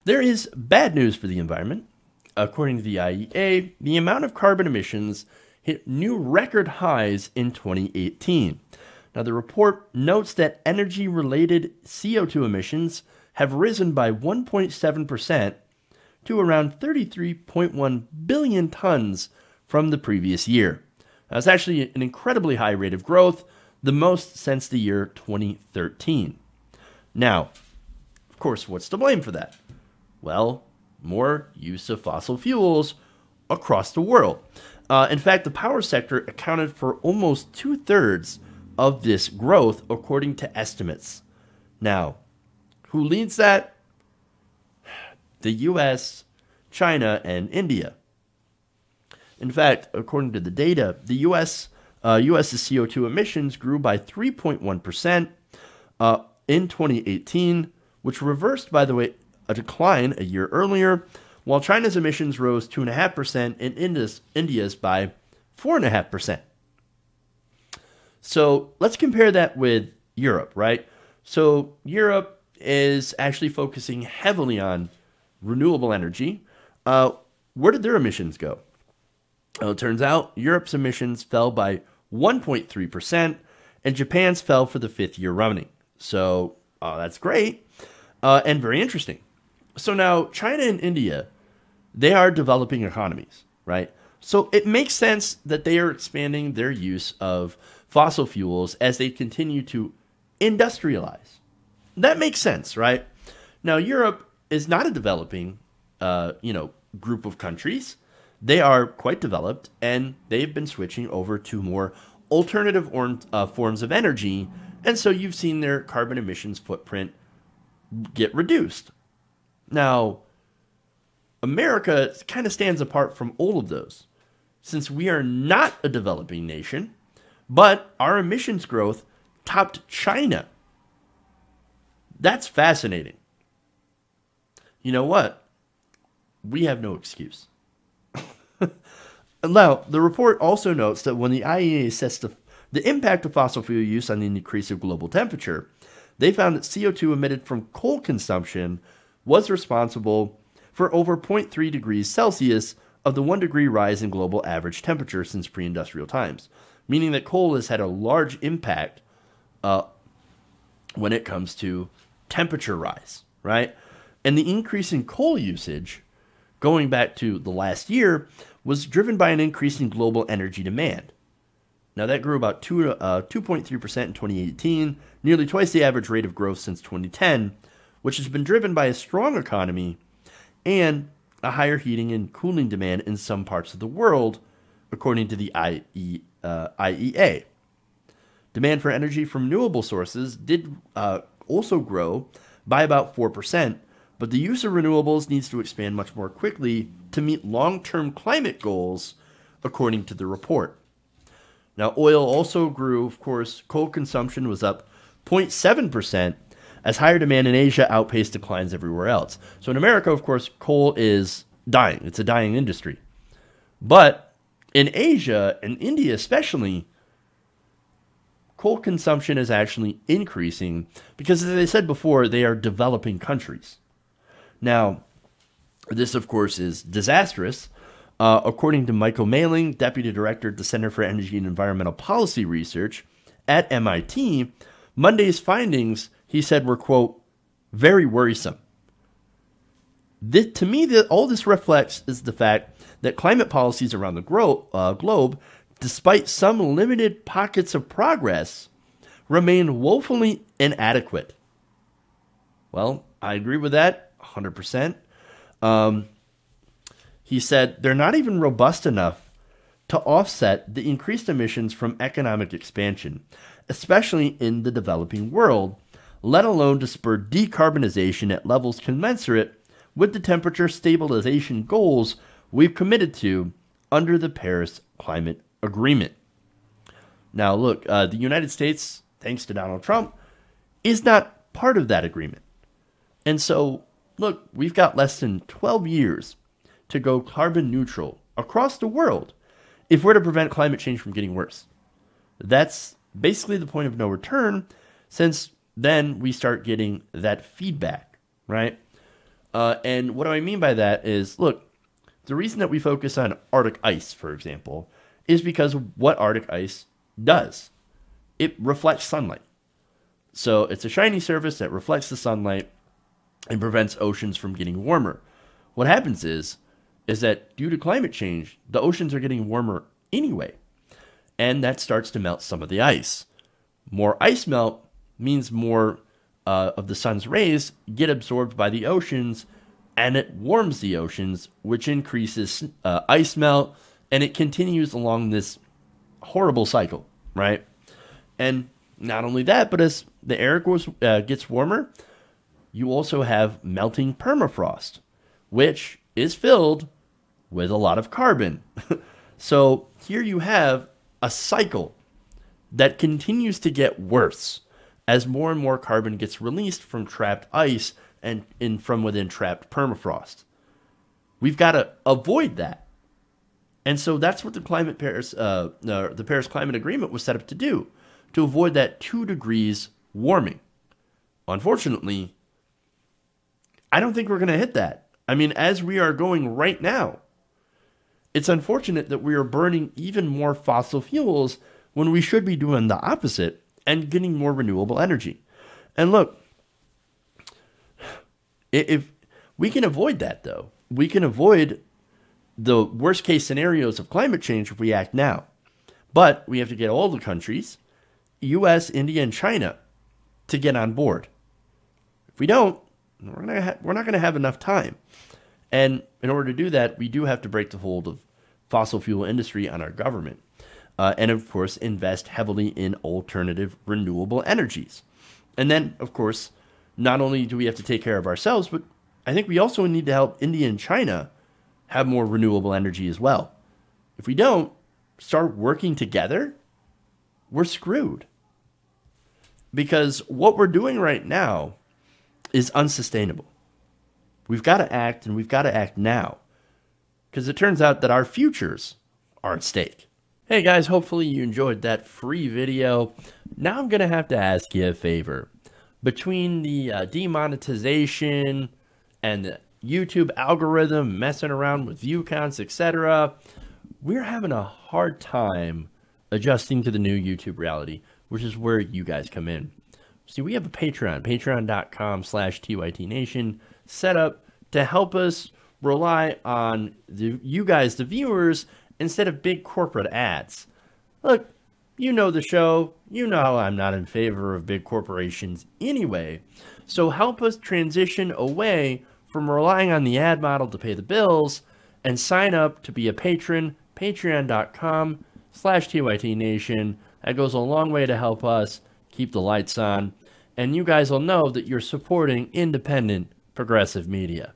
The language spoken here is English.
There is bad news for the environment. According to the IEA, the amount of carbon emissions hit new record highs in 2018. Now, the report notes that energy-related CO2 emissions have risen by 1.7% to around 33.1 billion tons from the previous year. That's actually an incredibly high rate of growth, the most since the year 2013. Now, of course, what's to blame for that? Well, more use of fossil fuels across the world. In fact, the power sector accounted for almost 2/3 of this growth, according to estimates. Now, who leads that? The US, China, and India. In fact, according to the data, the US's CO2 emissions grew by 3.1% in 2018, which reversed, by the way, a decline a year earlier, while China's emissions rose 2.5% and India's by 4.5%. So let's compare that with Europe, right? So Europe is actually focusing heavily on renewable energy. Where did their emissions go? Well, it turns out Europe's emissions fell by 1.3%, and Japan's fell for the 5th year running. So that's great and very interesting. So now China and India, they are developing economies, right? So it makes sense that they are expanding their use of fossil fuels as they continue to industrialize. That makes sense, right? Now, Europe is not a developing, group of countries. They are quite developed, and they've been switching over to more alternative forms of energy, and so you've seen their carbon emissions footprint get reduced. Now, America kind of stands apart from all of those, since we are not a developing nation, but our emissions growth topped China. That's fascinating. You know what? We have no excuse. Now, the report also notes that when the IEA assessed the impact of fossil fuel use on the increase of global temperature, they found that CO2 emitted from coal consumption was responsible for over zero 0.3 degrees Celsius of the 1 degree rise in global average temperature since pre-industrial times, meaning that coal has had a large impact when it comes to temperature rise, right? And the increase in coal usage, going back to the last year, was driven by an increase in global energy demand. Now, that grew about 2.3% in 2018, nearly twice the average rate of growth since 2010, which has been driven by a strong economy and a higher heating and cooling demand in some parts of the world, according to the IEA. Demand for energy from renewable sources did also grow by about 4%, but the use of renewables needs to expand much more quickly to meet long-term climate goals, according to the report. Now, oil also grew, of course. Coal consumption was up 0.7%, as higher demand in Asia outpaced declines everywhere else. So in America, of course, coal is dying. It's a dying industry. But in Asia, and India especially, coal consumption is actually increasing because, as I said before, they are developing countries. Now, this, of course, is disastrous. According to Michael Mailing, Deputy Director at the Center for Energy and Environmental Policy Research at MIT, Monday's findings, he said, were, quote, very worrisome. To me, all this reflects is the fact that climate policies around the globe, despite some limited pockets of progress, remain woefully inadequate. Well, I agree with that 100%. He said they're not even robust enough to offset the increased emissions from economic expansion, especially in the developing world, let alone to spur decarbonization at levels commensurate with the temperature stabilization goals we've committed to under the Paris Climate Agreement. Now, look, the United States, thanks to Donald Trump, is not part of that agreement. And so, look, we've got less than 12 years to go carbon neutral across the world if we're to prevent climate change from getting worse. That's basically the point of no return, since then we start getting that feedback, right? And what do I mean by that is, look, the reason that we focus on Arctic ice, for example, is because of what Arctic ice does. It reflects sunlight. So it's a shiny surface that reflects the sunlight and prevents oceans from getting warmer. What happens is that due to climate change, the oceans are getting warmer anyway, and that starts to melt some of the ice. More ice melt means more of the sun's rays get absorbed by the oceans, and it warms the oceans, which increases ice melt, and it continues along this horrible cycle, right? And not only that, but as the air gets warmer, you also have melting permafrost, which is filled with a lot of carbon. So here you have a cycle that continues to get worse as more and more carbon gets released from trapped ice and from within trapped permafrost. We've got to avoid that. And so that's what the Paris Climate Agreement was set up to do, to avoid that 2 degrees warming. Unfortunately, I don't think we're going to hit that. I mean, as we are going right now, it's unfortunate that we are burning even more fossil fuels when we should be doing the opposite and getting more renewable energy. And look, if we can avoid that, though, we can avoid the worst case scenarios of climate change if we act now. But we have to get all the countries, US, India, and China, to get on board. If we don't, we're not going to have enough time. And in order to do that, we do have to break the hold of fossil fuel industry on our government. And of course, invest heavily in alternative renewable energies. And then, of course, not only do we have to take care of ourselves, but I think we also need to help India and China have more renewable energy as well. If we don't start working together, we're screwed. Because what we're doing right now is unsustainable. We've got to act, and we've got to act now. Because it turns out that our futures are at stake. Hey guys, hopefully you enjoyed that free video. Now I'm going to have to ask you a favor. Between the demonetization and the YouTube algorithm messing around with view counts, etc., we're having a hard time adjusting to the new YouTube reality, which is where you guys come in. See, we have a Patreon, patreon.com/TYTNation, set up to help us rely on you guys, the viewers, instead of big corporate ads. Look, you know the show. You know how I'm not in favor of big corporations anyway. So help us transition away from relying on the ad model to pay the bills and sign up to be a patron, patreon.com/TYTNation. That goes a long way to help us keep the lights on. And you guys will know that you're supporting independent, progressive media.